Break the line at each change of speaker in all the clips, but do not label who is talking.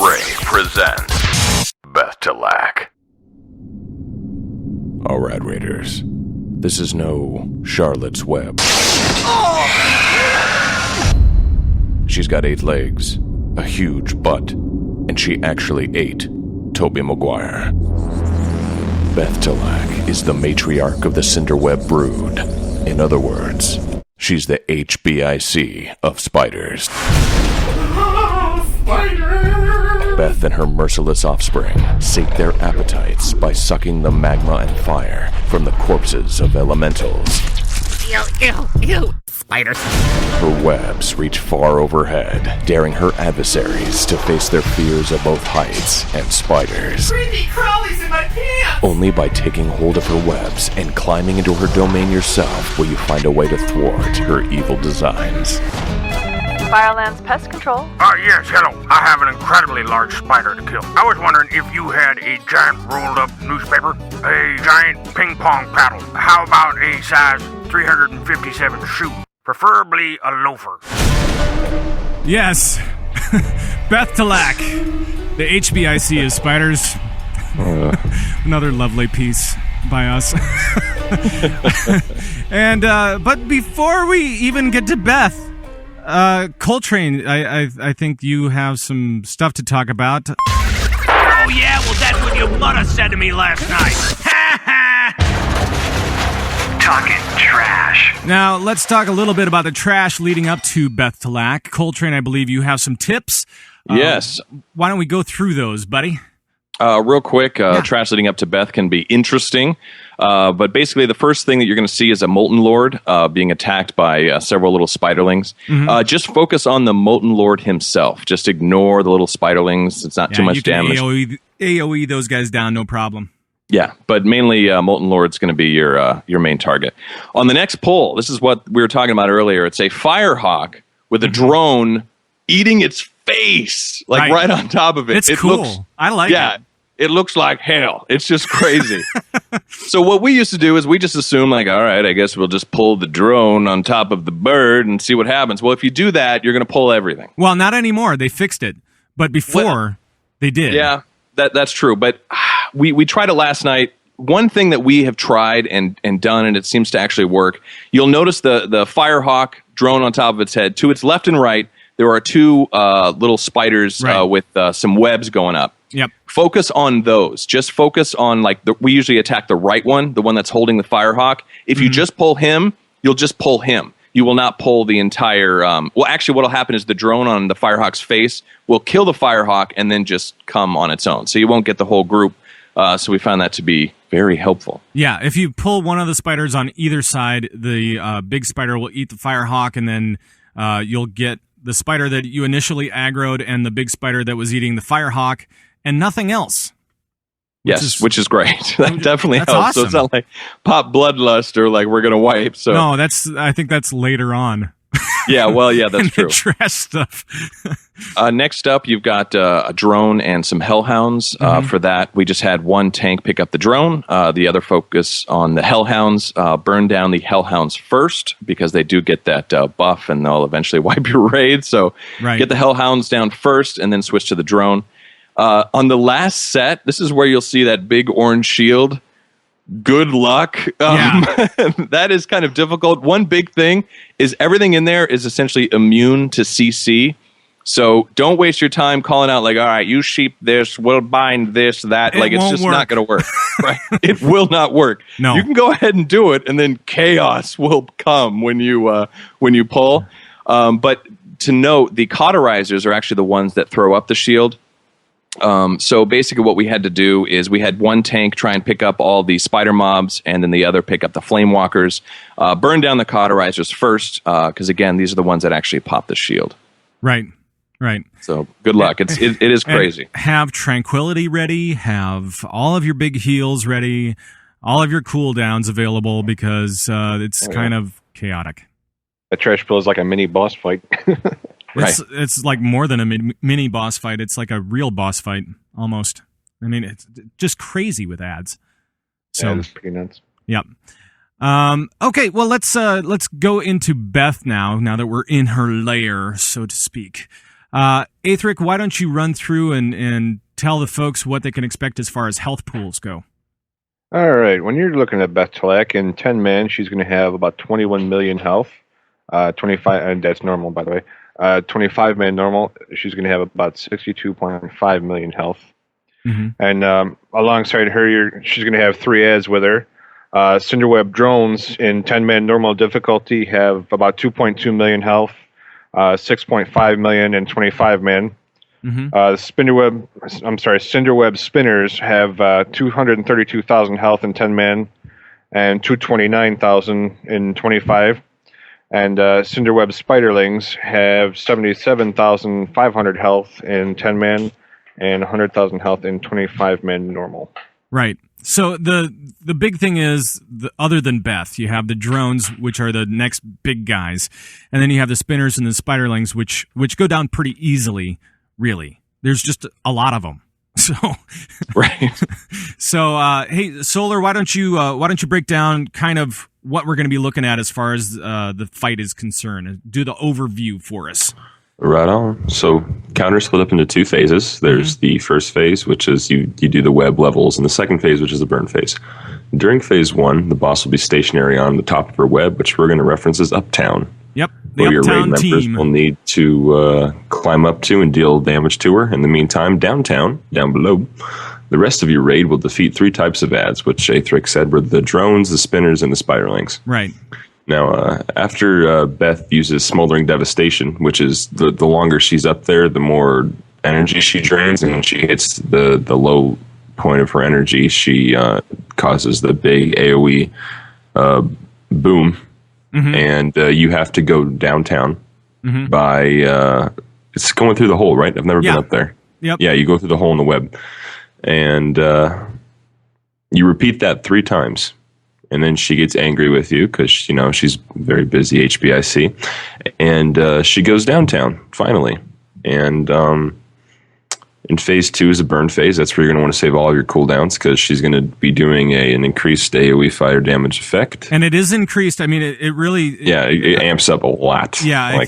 Ray presents Beth'tilac.
All right, Raiders. This is no Charlotte's Web. She's got 8 legs, a huge butt, and she actually ate Tobey Maguire. Beth'tilac is the matriarch of the Cinderweb brood. In other words, she's the HBIC of spiders. Beth and her merciless offspring sate their appetites by sucking the magma and fire from the corpses of elementals.
Ew, ew, ew, spiders.
Her webs reach far overhead, daring her adversaries to face their fears of both heights and spiders.
Creepy crawlies in my pants!
Only by taking hold of her webs and climbing into her domain yourself will you find a way to thwart her evil designs.
Firelands Pest Control.
Yes, hello. I have an incredibly large spider to kill. I was wondering if you had a giant rolled-up newspaper, a giant ping-pong paddle. How about a size 357 shoe? Preferably a loafer.
Yes. Beth'tilac, the HBIC of spiders. Another lovely piece by us. And, but before we even get to Beth, Coltrane, I think you have some stuff to talk about.
Oh, yeah? Well, that's what your mother said to me last night. Ha ha!
Talking trash.
Now, let's talk a little bit about the trash leading up to Beth'tilac. Coltrane, I believe you have some tips.
Yes.
Why don't we go through those, buddy?
Real quick, trash leading up to Beth can be interesting. But basically, the first thing that you're going to see is a Molten Lord being attacked by several little Spiderlings. Mm-hmm. Just focus on the Molten Lord himself. Just ignore the little Spiderlings. It's not too much damage.
AoE those guys down, no problem.
Yeah, but mainly Molten Lord's going to be your main target. On the next pull, this is what we were talking about earlier. It's a Firehawk with a drone eating its face, like right on top of it.
It's cool. I like it.
Yeah, it looks like hell. It's just crazy. So what we used to do is we just assume, like, all right, I guess we'll just pull the drone on top of the bird and see what happens. Well, if you do that, you're going to pull everything.
Well, not anymore. They fixed it. But before, they did.
Yeah, that's true. But we tried it last night. One thing that we have tried and done, and it seems to actually work, you'll notice the Firehawk drone on top of its head. To its left and right, there are 2 little spiders with some webs going up.
Yep.
Focus on those. Just focus on, like, we usually attack the right one, the one that's holding the Firehawk. If you just pull him, you'll just pull him. You will not pull the entire... well, actually, what will happen is the drone on the Firehawk's face will kill the Firehawk and then just come on its own. So you won't get the whole group. So we found that to be very helpful.
Yeah, if you pull one of the spiders on either side, the big spider will eat the Firehawk, and then you'll get the spider that you initially aggroed and the big spider that was eating the Firehawk, and nothing else.
Which is great. That definitely helps.
Awesome.
So it's not like pop bloodlust or like we're going to wipe. So
no, I think that's later on.
Yeah, well, yeah, that's true.
Trash stuff.
Next up, you've got a drone and some hellhounds. For that, we just had one tank pick up the drone. The other focus on the hellhounds. Burn down the hellhounds first because they do get that buff and they'll eventually wipe your raid. So get the hellhounds down first and then switch to the drone. On the last set, this is where you'll see that big orange shield. Good luck. That is kind of difficult. One big thing is everything in there is essentially immune to CC. So don't waste your time calling out like, all right, you sheep this, we'll bind this, that. It's just not going to work. Right? It will not work.
No.
You can go ahead and do it, and then chaos will come when you pull. But to note, the cauterizers are actually the ones that throw up the shield. So basically what we had to do is we had one tank try and pick up all the spider mobs and then the other pick up the flame walkers, burn down the cauterizers first, because again, these are the ones that actually pop the shield.
Right.
So good luck. It is crazy.
Have tranquility ready, have all of your big heals ready, all of your cooldowns available because it's kind of chaotic.
The trash pill is like a mini boss fight.
It's like more than a mini boss fight. It's like a real boss fight, almost. I mean, it's just crazy with ads. So,
yeah, it's pretty nuts.
Yep. Okay, well, let's go into Beth now that we're in her lair, so to speak. Aethric, why don't you run through and tell the folks what they can expect as far as health pools go?
All right. When you're looking at Beth'tilac in 10 man, she's going to have about 21 million health. 25, and that's normal, by the way. 25 man normal, she's going to have about 62.5 million health.
Mm-hmm.
And alongside her, she's going to have 3 ads with her. Cinderweb drones in 10 man normal difficulty have about 2.2 million health, 6.5 million in 25 man.
Mm-hmm.
Cinderweb spinners have 232,000 health in 10 man and 229,000 in 25. And Cinderweb Spiderlings have 77,500 health in 10 man and 100,000 health in 25 man normal.
Right. So the big thing is, other than Beth, you have the drones, which are the next big guys, and then you have the spinners and the Spiderlings, which go down pretty easily. Really, there's just a lot of them. So,
Right.
So, hey, Solar, why don't you break down kind of what we're going to be looking at as far as the fight is concerned? Do the overview for us.
Right on. So counter split up into 2 phases. There's the first phase, which is you do the web levels, and the second phase, which is the burn phase. During phase 1, the boss will be stationary on the top of her web, which we're going to reference as Uptown.
Yep, the
where your raid
Uptown
members
team
will need to climb up to and deal damage to her. In the meantime, downtown, down below, the rest of your raid will defeat 3 types of ads, which Aethric said were the drones, the spinners, and the Spiderlings.
Right.
Now, after Beth uses Smoldering Devastation, which is the longer she's up there, the more energy she drains, and when she hits the low point of her energy, she causes the big AoE boom. Mm-hmm. And you have to go downtown by it's going through the hole, right? I've never been up there.
Yep.
Yeah, you go through the hole in the web, and you repeat that 3 times, and then she gets angry with you because she's very busy, HBIC, and she goes downtown finally, and in phase 2 is a burn phase. That's where you're going to want to save all of your cooldowns because she's going to be doing an increased AoE fire damage effect.
And it is increased. I mean, it really...
it amps up a lot.
Yeah,
I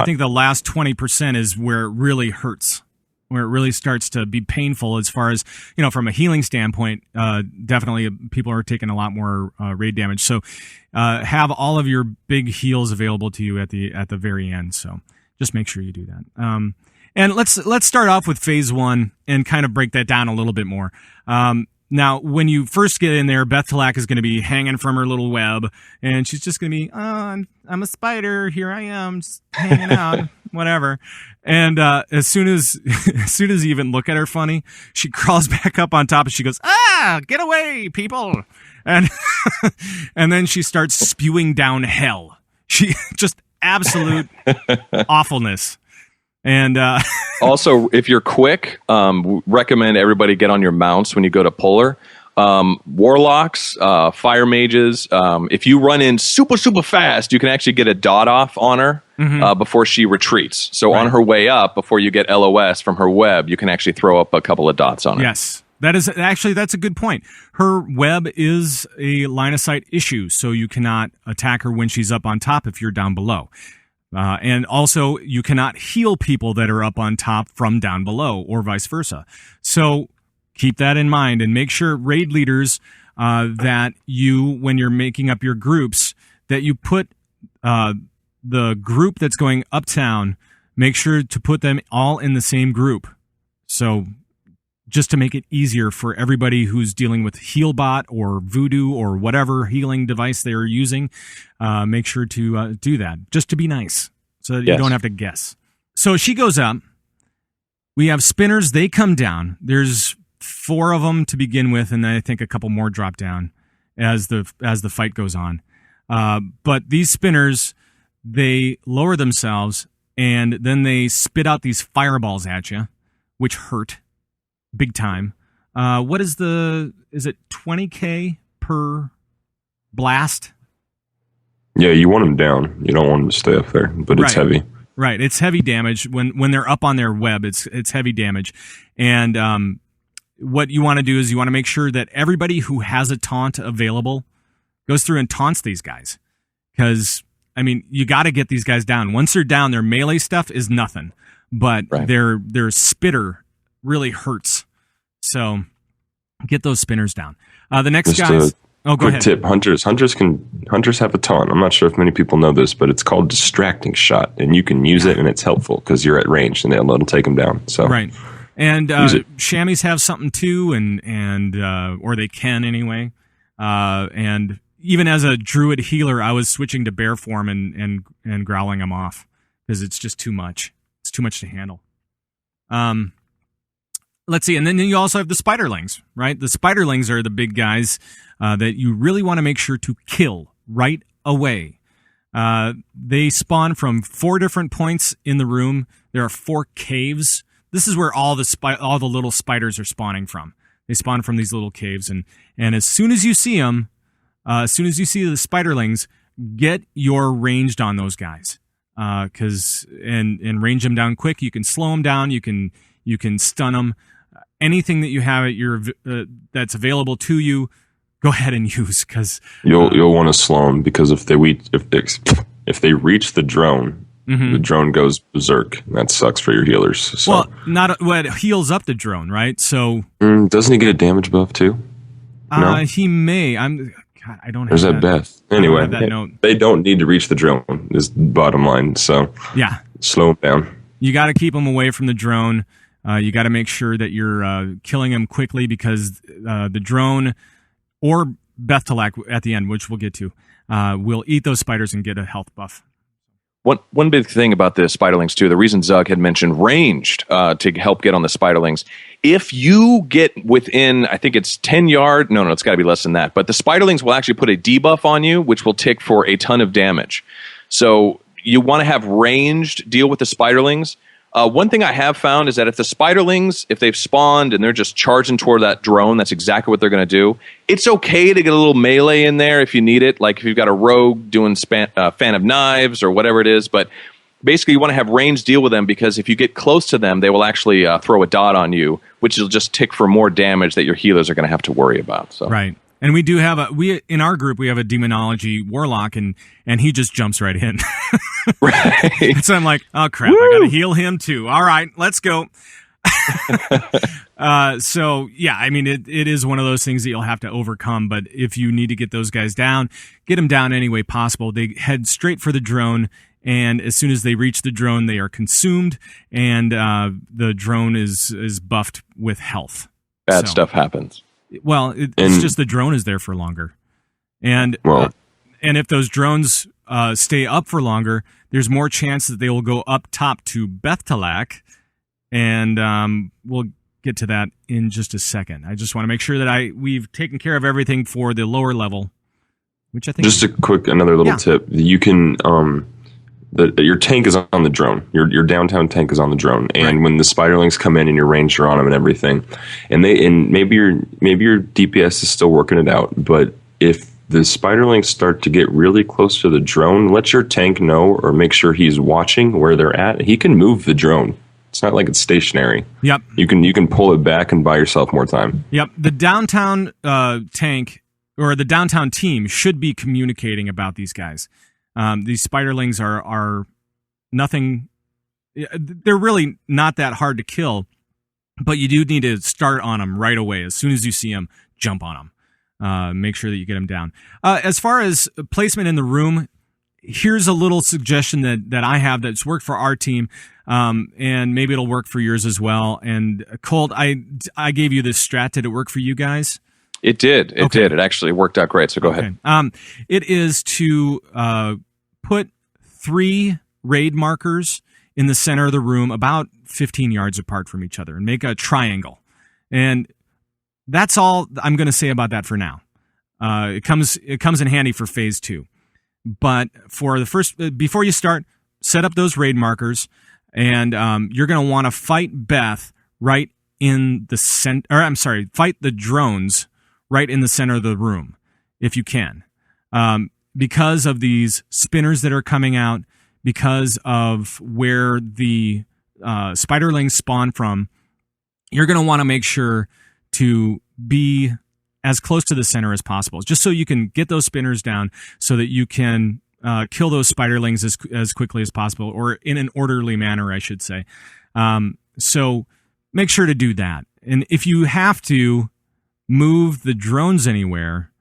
think the last 20% is where it really hurts, where it really starts to be painful as far as, from a healing standpoint. Definitely people are taking a lot more raid damage. So have all of your big heals available to you at the very end. So just make sure you do that. And let's start off with phase 1 and kind of break that down a little bit more. Now, when you first get in there, Beth'tilac is going to be hanging from her little web, and she's just going to be, I'm a spider, here I am, just hanging out, whatever. And as soon as you even look at her funny, she crawls back up on top and she goes, get away, people! And and then she starts spewing down hell. She just absolute awfulness. And
also, if you're quick, recommend everybody get on your mounts when you go to puller. Warlocks, fire mages. If you run in super fast, you can actually get a dot off on her before she retreats. So on her way up, before you get LOS from her web, you can actually throw up a couple of dots on her.
Yes. That's a good point. Her web is a line of sight issue, so you cannot attack her when she's up on top if you're down below. And also, you cannot heal people that are up on top from down below, or vice versa. So keep that in mind, and make sure, raid leaders, that when you're making up your groups, that you put the group that's going uptown, make sure to put them all in the same group. So just to make it easier for everybody who's dealing with Healbot or Voodoo or whatever healing device they're using, make sure to do that, just to be nice, so that you don't have to guess. So she goes up. We have spinners. They come down. There's 4 of them to begin with, and then I think a couple more drop down as the fight goes on. But these spinners, they lower themselves, and then they spit out these fireballs at you, which hurt big time. What is it 20k per blast?
Yeah, you want them down. You don't want them to stay up there, but it's heavy.
Right, it's heavy damage. When they're up on their web, it's heavy damage. And what you want to do is you want to make sure that everybody who has a taunt available goes through and taunts these guys. Because, you got to get these guys down. Once they're down, their melee stuff is nothing. but
Right.
their spitter really hurts. So get those spinners down. The next
Just
guys.
a
Go
quick
ahead.
tip: hunters have a taunt. I'm not sure if many people know this, but it's called distracting shot, and you can use it, and it's helpful because you're at range, and it'll take them down. So
Right. And
Use it.
chamois have something too, and or they can anyway. And even as a druid healer, I was switching to bear form and growling them off because it's just too much. It's too much to handle. Let's see, and then you also have the Spiderlings, right? The Spiderlings are the big guys that you really want to make sure to kill right away. They spawn from 4 different points in the room. There are 4 caves. This is where all the little spiders are spawning from. They spawn from these little caves, and as soon as you see them, as soon as you see the Spiderlings, get your ranged on those guys, and range them down quick. You can slow them down. You can stun them. Anything that you have at your that's available to you, go ahead and use, because
you'll want to slow them, because if they reach the drone, the drone goes berserk. That sucks for your healers. So.
It heals up the drone, right? So
Doesn't he get a damage buff too? No?
He may. I don't have
There's that Beth. Anyway,
have that note.
They don't need to reach the drone, is the bottom line. So
Yeah,
slow them down.
you got to keep them away from the drone. You got to make sure that you're killing them quickly, because the drone or Beth'tilac at the end, which we'll get to, will eat those spiders and get a health buff.
One big thing about the Spiderlings, too, the reason Zug had mentioned ranged to help get on the Spiderlings, if you get within, I think it's 10 yards, no, it's got to be less than that, but the Spiderlings will actually put a debuff on you, which will tick for a ton of damage. So you want to have ranged deal with the Spiderlings. One thing I have found is that if the Spiderlings, if they've spawned and they're just charging toward that drone, that's exactly what they're going to do. It's okay to get a little melee in there if you need it, like if you've got a rogue doing fan of knives or whatever it is. But basically, you want to have range deal with them, because if you get close to them, they will actually throw a dot on you, which will just tick for more damage that your healers are going to have to worry about. So.
Right. And we do have in our group, we have a demonology warlock, and he just jumps right in.
Right.
So I'm like, oh crap, I got to heal him too. All right, let's go. So yeah, I mean, it is one of those things that you'll have to overcome. But if you need to get those guys down, get them down any way possible. They head straight for the drone, and as soon as they reach the drone, they are consumed, and the drone is buffed with health.
Bad stuff happens.
Well, it's just the drone is there for longer, and if those drones stay up for longer, there's more chance that they will go up top to Beth'tilac, and we'll get to that in just a second. I just want to make sure that we've taken care of everything for the lower level, which I think.
Just another little tip. You can your tank is on the drone. Your downtown tank is on the drone, and when the Spiderlings come in and your ranger on them and everything, and maybe your DPS is still working it out, but if the Spiderlings start to get really close to the drone, let your tank know, or make sure he's watching where they're at. He can move the drone. It's not like it's stationary.
Yep.
You can pull it back and buy yourself more time.
Yep. The downtown tank or the downtown team should be communicating about these guys. These Spiderlings are nothing. They're really not that hard to kill, but you do need to start on them right away. As soon as you see them, jump on them. Make sure that you get them down. As far as placement in the room, here's a little suggestion that I have that's worked for our team, and maybe it'll work for yours as well. And Colt, I gave you this strat. Did it work for you guys?
It did. It did. It actually worked out great. So go ahead.
It is to put 3 raid markers in the center of the room, about 15 yards apart from each other, and make a triangle. And that's all I'm going to say about that for now. It comes in handy for phase 2. But for the first, before you start, set up those raid markers, and you're going to want to fight Beth right in the center. Or I'm sorry, fight the drones right in the center of the room, if you can. Because of these spinners that are coming out, because of where the Spiderlings spawn from, you're going to want to make sure to be as close to the center as possible, just so you can get those spinners down, so that you can kill those spiderlings as quickly as possible, or in an orderly manner, I should say. So make sure to do that. And if you have to move the drones anywhere,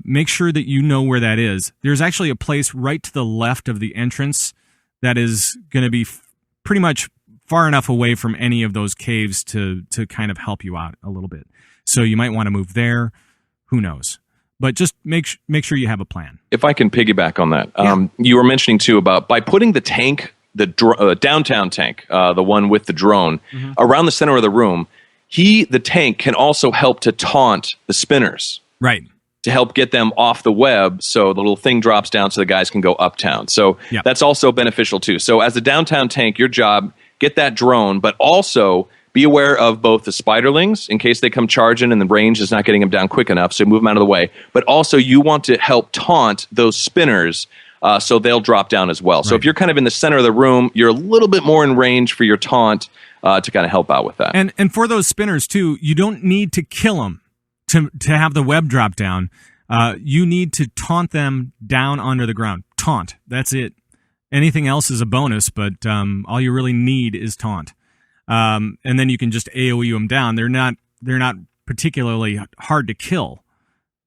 make sure that you know where that is. There's actually a place right to the left of the entrance that is going to be pretty much far enough away from any of those caves to kind of help you out a little bit. So you might want to move there. Who knows? But just make sure you have a plan.
If I can piggyback on that, you were mentioning too about by putting the tank, the downtown tank, the one with the drone, around the center of the room, the tank can also help to taunt the spinners.
Right.
To help get them off the web, so the little thing drops down so the guys can go uptown. So that's also beneficial too. So as a downtown tank, your job, get that drone, but also be aware of both the spiderlings in case they come charging and the range is not getting them down quick enough, so move them out of the way. But also you want to help taunt those spinners so they'll drop down as well. Right. So if you're kind of in the center of the room, you're a little bit more in range for your taunt to kind of help out with that.
And for those spinners too, you don't need to kill them to have the web drop down. You need to taunt them down onto the ground. Taunt. That's it. Anything else is a bonus, but all you really need is taunt. And then you can just AoE them down. They're not particularly hard to kill.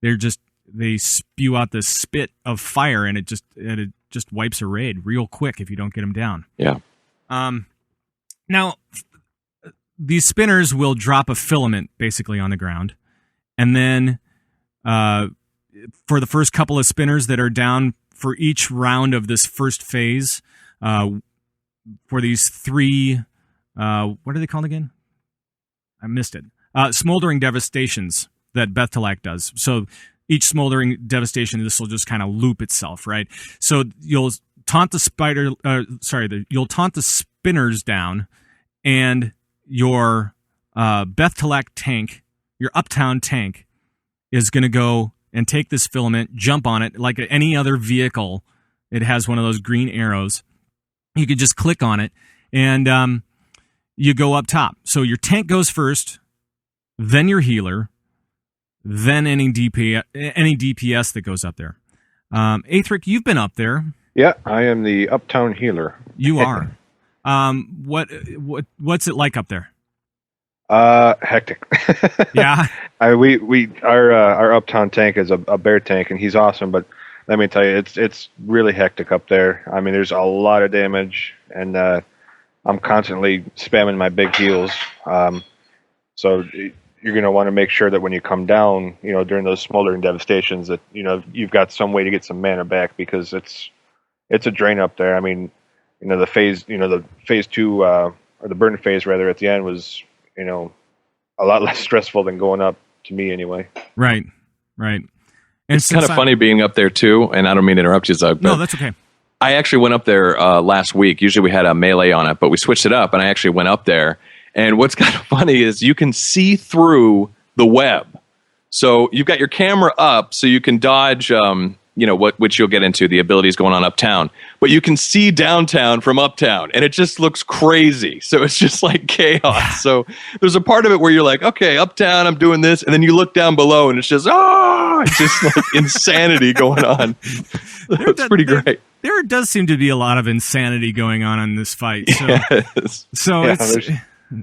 They spew out this spit of fire, and it just wipes a raid real quick if you don't get them down.
Yeah.
Now, these spinners will drop a filament basically on the ground, and then for the first couple of spinners that are down for each round of this first phase, for these 3. What are they called again? I missed it. Smoldering devastations that Beth'tilac does. So each smoldering devastation, this will just kind of loop itself, right? So you'll taunt you'll taunt the spinners down, and your Beth'tilac tank, your uptown tank, is going to go and take this filament, jump on it like any other vehicle. It has one of those green arrows. You could just click on it, and you go up top. So your tank goes first, then your healer, then any DPS that goes up there. Aethric, you've been up there.
Yeah, I am the uptown healer.
You are. What's it like up there?
Hectic.
Yeah.
Our uptown tank is a bear tank, and he's awesome. But let me tell you, it's really hectic up there. I mean, there's a lot of damage, and I'm constantly spamming my big heals. So you're going to want to make sure that when you come down, during those smoldering devastations, that you've got some way to get some mana back, because it's a drain up there. I mean, the phase 2 or the burn phase rather at the end was a lot less stressful than going up, to me anyway.
Right. And
it's kind of funny being up there too, and I don't mean to interrupt you, Zug.
No, that's okay.
I actually went up there last week. Usually we had a melee on it, but we switched it up, and I actually went up there. And what's kind of funny is you can see through the web. So you've got your camera up so you can dodge, which you'll get into, the abilities going on uptown. But you can see downtown from uptown, and it just looks crazy. So it's just like chaos. Yeah. So there's a part of it where you're like, okay, uptown, I'm doing this. And then you look down below, and it's just, it's just like insanity going on. It's pretty great.
There does seem to be a lot of insanity going on in this fight. So,
yes.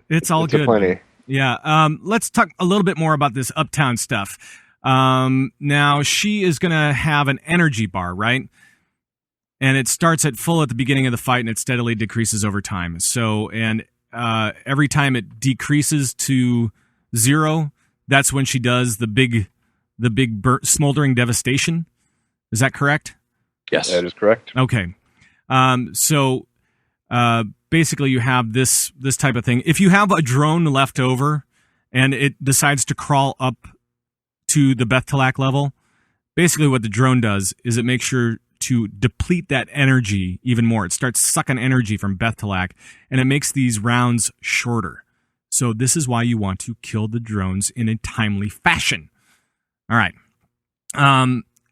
It's all good.
Plenty.
Yeah. Let's talk a little bit more about this uptown stuff. Now, she is going to have an energy bar, right? And it starts at full at the beginning of the fight, and it steadily decreases over time. So, and every time it decreases to 0, that's when she does the big smoldering devastation. Is that correct?
Yes,
that is correct.
Okay. So basically you have this type of thing. If you have a drone left over and it decides to crawl up to the Beth'tilac level, basically what the drone does is it makes sure to deplete that energy even more. It starts sucking energy from Beth'tilac, and it makes these rounds shorter. So this is why you want to kill the drones in a timely fashion. All right.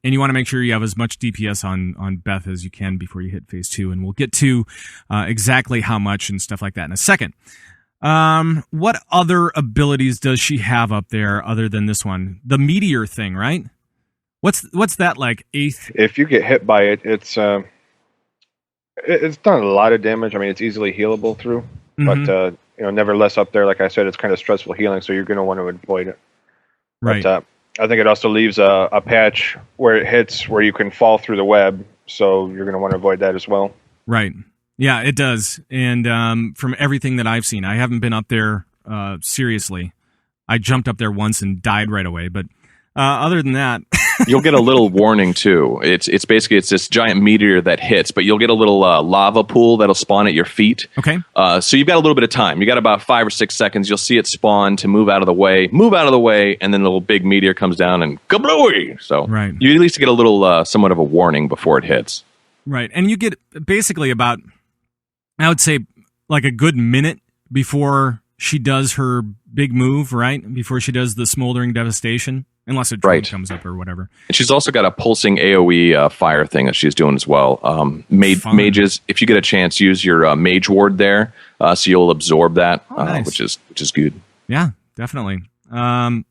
And you want to make sure you have as much DPS on Beth as you can before you hit phase 2. And we'll get to exactly how much and stuff like that in a second. What other abilities does she have up there other than this one? The meteor thing, right? What's that like? Eighth?
If you get hit by it, it's done a lot of damage. I mean, it's easily healable through, but nevertheless, up there, like I said, it's kind of stressful healing, so you're going to want to avoid it.
Right.
But, I think it also leaves a patch where it hits where you can fall through the web, so you're going to want to avoid that as well.
Right. Yeah, it does. And from everything that I've seen, I haven't been up there seriously. I jumped up there once and died right away, but other than that...
You'll get a little warning too. It's basically this giant meteor that hits, but you'll get a little lava pool that'll spawn at your feet.
Okay.
So you've got a little bit of time. You got about 5 or 6 seconds. You'll see it spawn to move out of the way, and then the little big meteor comes down and kablooey. So
right.
You at least get a little somewhat of a warning before it hits.
Right, and you get basically about, I would say, like a good minute before she does her big move, right? Before she does the smoldering devastation. Unless a drone comes up or whatever.
And she's also got a pulsing AoE fire thing that she's doing as well. Mages, if you get a chance, use your mage ward there, so you'll absorb that,
nice.
which is good.
Yeah, definitely. And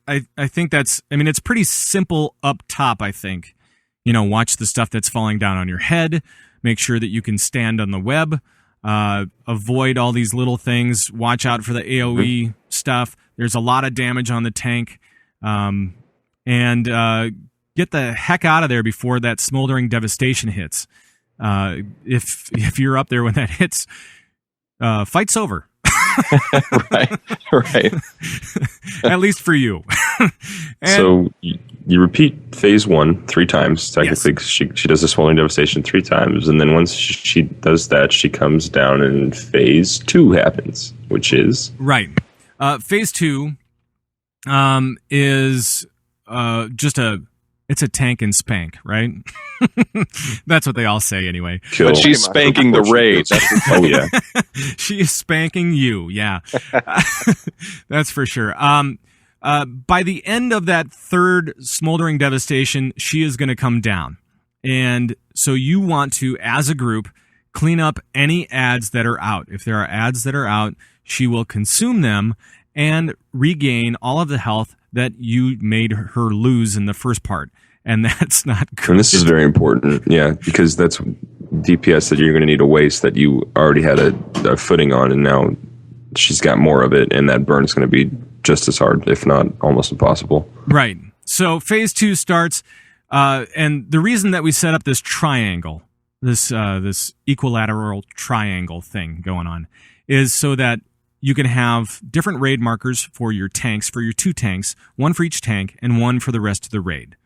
I think it's pretty simple up top, I think. Watch the stuff that's falling down on your head. Make sure that you can stand on the web. Avoid all these little things. Watch out for the AoE stuff. There's a lot of damage on the tank. And get the heck out of there before that smoldering devastation hits. If you're up there when that hits, fight's over.
right.
At least for you.
So you repeat phase 1 3 times. Technically, yes. She does the smoldering devastation 3 times, and then once she does that, she comes down, and phase 2 happens, which is
right. Phase 2. Is just it's a tank and spank, right? That's what they all say anyway.
Cool. But she's spanking the raid.
Oh yeah,
she is spanking you. Yeah, that's for sure. By the end of that third smoldering devastation, she is going to come down, and so you want to, as a group, clean up any ads that are out. If there are ads that are out, she will consume them and regain all of the health that you made her lose in the first part. And that's not good.
And this is very important, yeah, because that's DPS that you're going to need to waste that you already had a footing on, and now she's got more of it, and that burn is going to be just as hard, if not almost impossible.
Right. So phase 2 starts, and the reason that we set up this triangle, this equilateral triangle thing going on, is so that you can have different raid markers for your tanks, for your 2 tanks, one for each tank and one for the rest of the raid.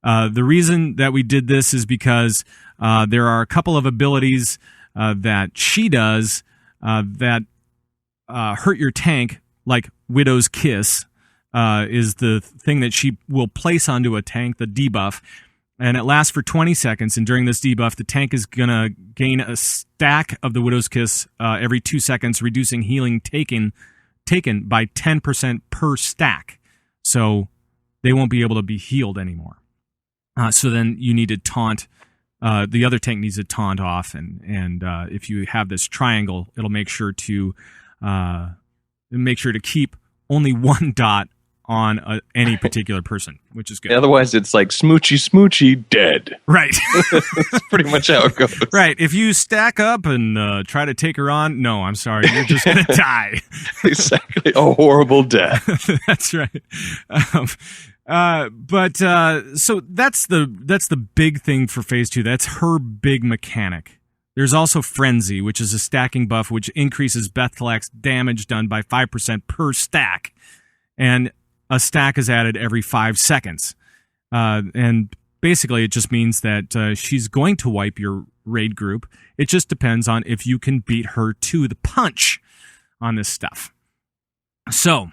The reason that we did this is because there are a couple of abilities that she does that hurt your tank, like Widow's Kiss is the thing that she will place onto a tank, the debuff, and it lasts for 20 seconds, and during this debuff, the tank is going to gain a stack of the Widow's Kiss every 2 seconds, reducing healing taken by 10% per stack. So they won't be able to be healed anymore. So then you need to taunt, the other tank needs to taunt off, and if you have this triangle, it'll make sure to keep only 1 dot on any particular person, which is good.
Otherwise, it's like smoochy, dead.
Right.
That's pretty much how it goes.
Right. If you stack up and try to take her on, no, I'm sorry, you're just going to die.
Exactly. A horrible death.
That's right. So that's the big thing for phase 2. That's her big mechanic. There's also Frenzy, which is a stacking buff, which increases Beth'tilac's damage done by 5% per stack. And a stack is added every 5 seconds. And basically, it just means that she's going to wipe your raid group. It just depends on if you can beat her to the punch on this stuff. So,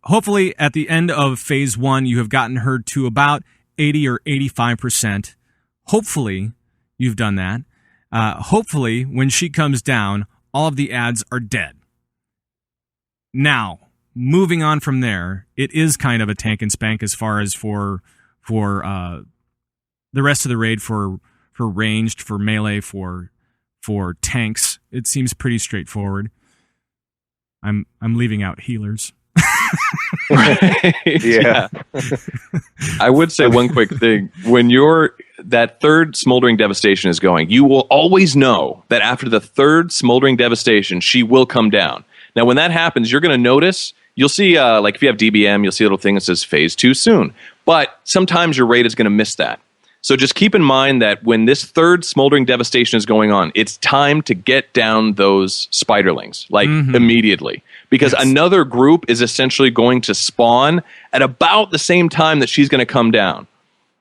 hopefully, at the end of phase 1, you have gotten her to about 80 or 85%. Hopefully, you've done that. Hopefully, when she comes down, all of the ads are dead. Now, moving on from there, it is kind of a tank and spank as far as for the rest of the raid, for ranged, for melee, for tanks. It seems pretty straightforward. I'm leaving out healers.
Yeah.
I would say one quick thing. When that third smoldering devastation is going, you will always know that after the third smoldering devastation, she will come down. Now, when that happens, you're going to notice, you'll see, like if you have DBM, you'll see a little thing that says phase 2 soon. But sometimes your raid is going to miss that. So just keep in mind that when this third smoldering devastation is going on, it's time to get down those spiderlings, like immediately. Because another group is essentially going to spawn at about the same time that she's going to come down.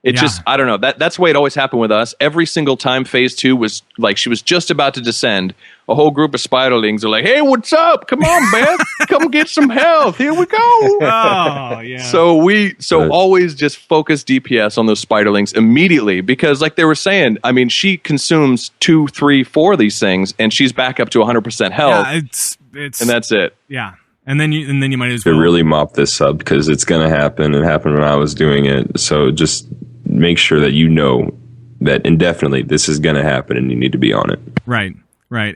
It just, I don't know. That's the way it always happened with us. Every single time phase 2 was like she was just about to descend, a whole group of spiderlings are like, hey, what's up? Come on, Beth. Come get some health. Here we go.
Oh, yeah.
So always just focus DPS on those spiderlings immediately because like they were saying, I mean, she consumes 2, 3, 4 of these things and she's back up to 100% health.
Yeah, it's
and that's it.
Yeah. And then you might as well
to really mop this up because it's going to happen. It happened when I was doing it. So just make sure that you know that indefinitely this is going to happen and you need to be on it.
Right.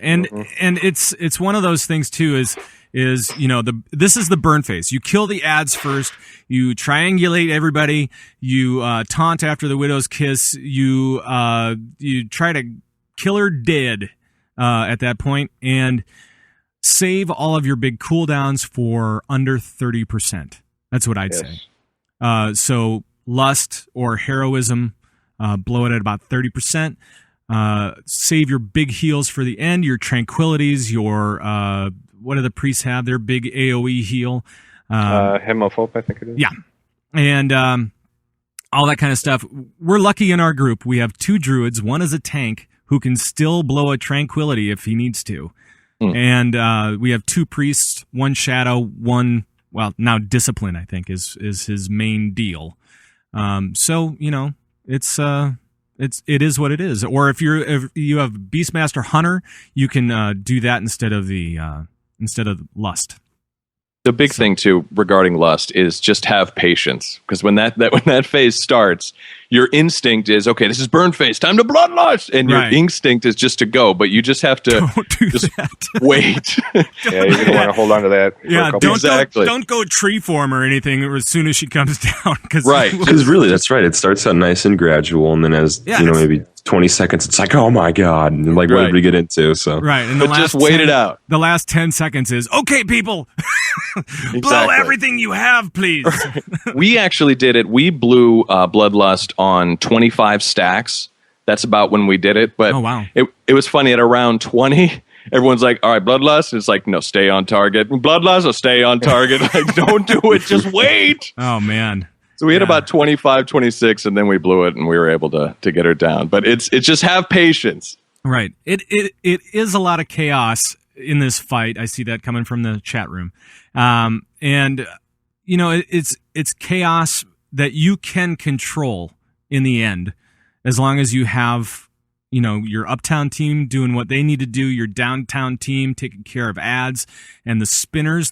And it's one of those things too is this is the burn phase. You kill the ads first, you triangulate everybody, you taunt after the widow's kiss, you try to kill her dead at that point and save all of your big cooldowns for under 30%. That's what I'd say. So lust or heroism, blow it at about 30%. Save your big heals for the end, your tranquilities, your what do the priests have? Their big AoE heal.
Hymn of Hope, I think it is.
Yeah. And all that kind of stuff. We're lucky in our group. We have 2 druids. One is a tank who can still blow a tranquility if he needs to. And we have 2 priests, 1 shadow, 1, well, now discipline, I think, is his main deal. So, it is what it is. Or if you have Beastmaster Hunter, you can do that instead of lust.
The big thing too regarding lust is just have patience because when that phase starts, your instinct is okay. This is burn phase, time to bloodlust, and your instinct is just to go. But you just have to wait.
Yeah, you're gonna want to hold on to that.
Yeah, don't go tree form or anything as soon as she comes down.
Because really, that's right. It starts out nice and gradual, and then as maybe 20 seconds, it's like, oh my god, and like what did we get into? So
and
just wait it out.
The last 10 seconds is okay, people. Blow everything you have, please.
We actually did it. We blew Bloodlust on 25 stacks. That's about when we did it. But it was funny at around 20. Everyone's like, all right, Bloodlust. It's like, no, stay on target. Bloodlust will stay on target. Like, don't do it. Just wait.
Oh, man.
So we had about 25, 26, and then we blew it, and we were able to get her down. But it's just have patience.
Right. It is a lot of chaos in this fight. I see that coming from the chat room. And it's chaos that you can control in the end, as long as you have, your uptown team doing what they need to do, your downtown team taking care of ads, and those spinners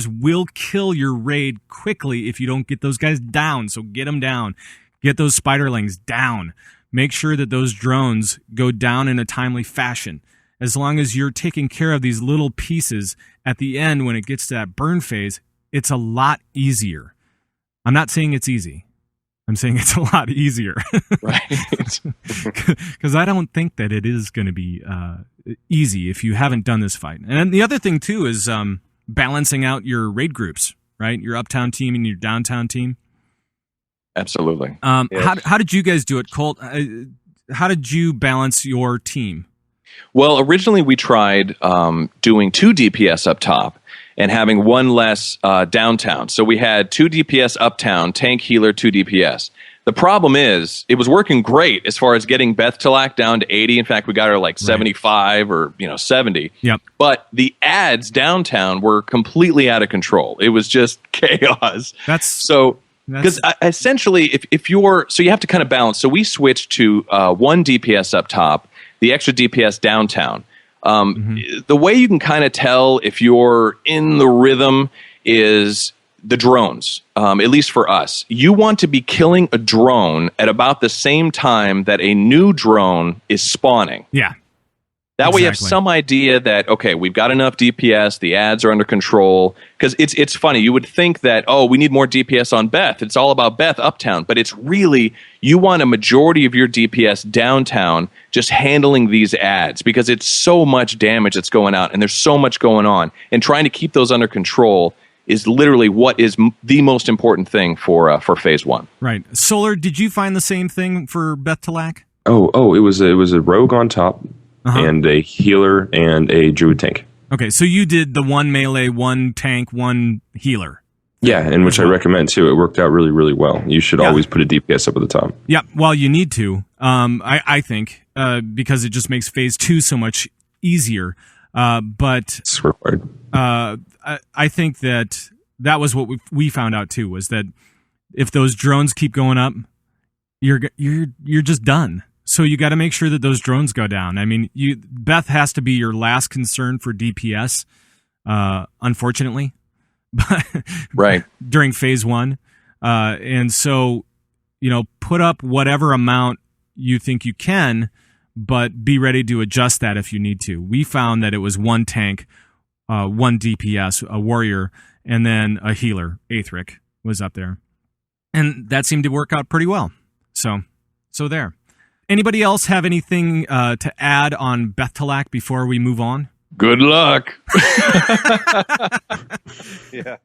will kill your raid quickly if you don't get those guys down. So get them down. Get those spiderlings down. Make sure that those drones go down in a timely fashion. As long as you're taking care of these little pieces at the end, when it gets to that burn phase, it's a lot easier. I'm not saying it's easy. I'm saying it's a lot easier.
Right.
Because I don't think that it is going to be easy if you haven't done this fight. And the other thing, too, is balancing out your raid groups, right? Your uptown team and your downtown team.
Absolutely.
Yes. How did you guys do it, Colt? How did you balance your team?
Well, originally we tried doing 2 DPS up top and having 1 less downtown. So we had 2 DPS uptown, tank, healer, 2 DPS. The problem is it was working great as far as getting Beth'tilac down to 80. In fact, we got her like 75 or 70.
Yep.
But the ads downtown were completely out of control. It was just chaos. Because essentially, if you're, so you have to kind of balance. So we switched to 1 DPS up top, the extra DPS downtown. The way you can kind of tell if you're in the rhythm is the drones, at least for us. You want to be killing a drone at about the same time that a new drone is spawning.
Yeah.
That way you have
Exactly.
some idea that, okay, we've got enough DPS, the ads are under control. Because it's funny, you would think that, oh, we need more DPS on Beth. It's all about Beth uptown. But it's really, you want a majority of your DPS downtown just handling these ads because it's so much damage that's going out and there's so much going on. And trying to keep those under control is literally what is the most important thing for Phase 1.
Right. Solar, did you find the same thing for Beth'tilac?
Oh, it was a rogue on top and a healer and a druid tank.
Okay, so you did the 1 melee, 1 tank, 1 healer.
Yeah, and which I recommend too. It worked out really, really well. You should always put a DPS up at the top.
Yeah, well, you need to, I think, because it just makes Phase 2 so much easier. But
It's required.
I think that was what we found out too, was that if those drones keep going up, you're just done. So you got to make sure that those drones go down. I mean, Beth has to be your last concern for DPS, unfortunately, but
right
during Phase 1, and so put up whatever amount you think you can, but be ready to adjust that if you need to. We found that it was 1 tank, 1 DPS, a warrior, and then a healer. Aethric was up there, and that seemed to work out pretty well. So there. Anybody else have anything to add on Beth'tilac before we move on?
Good luck.
Yeah.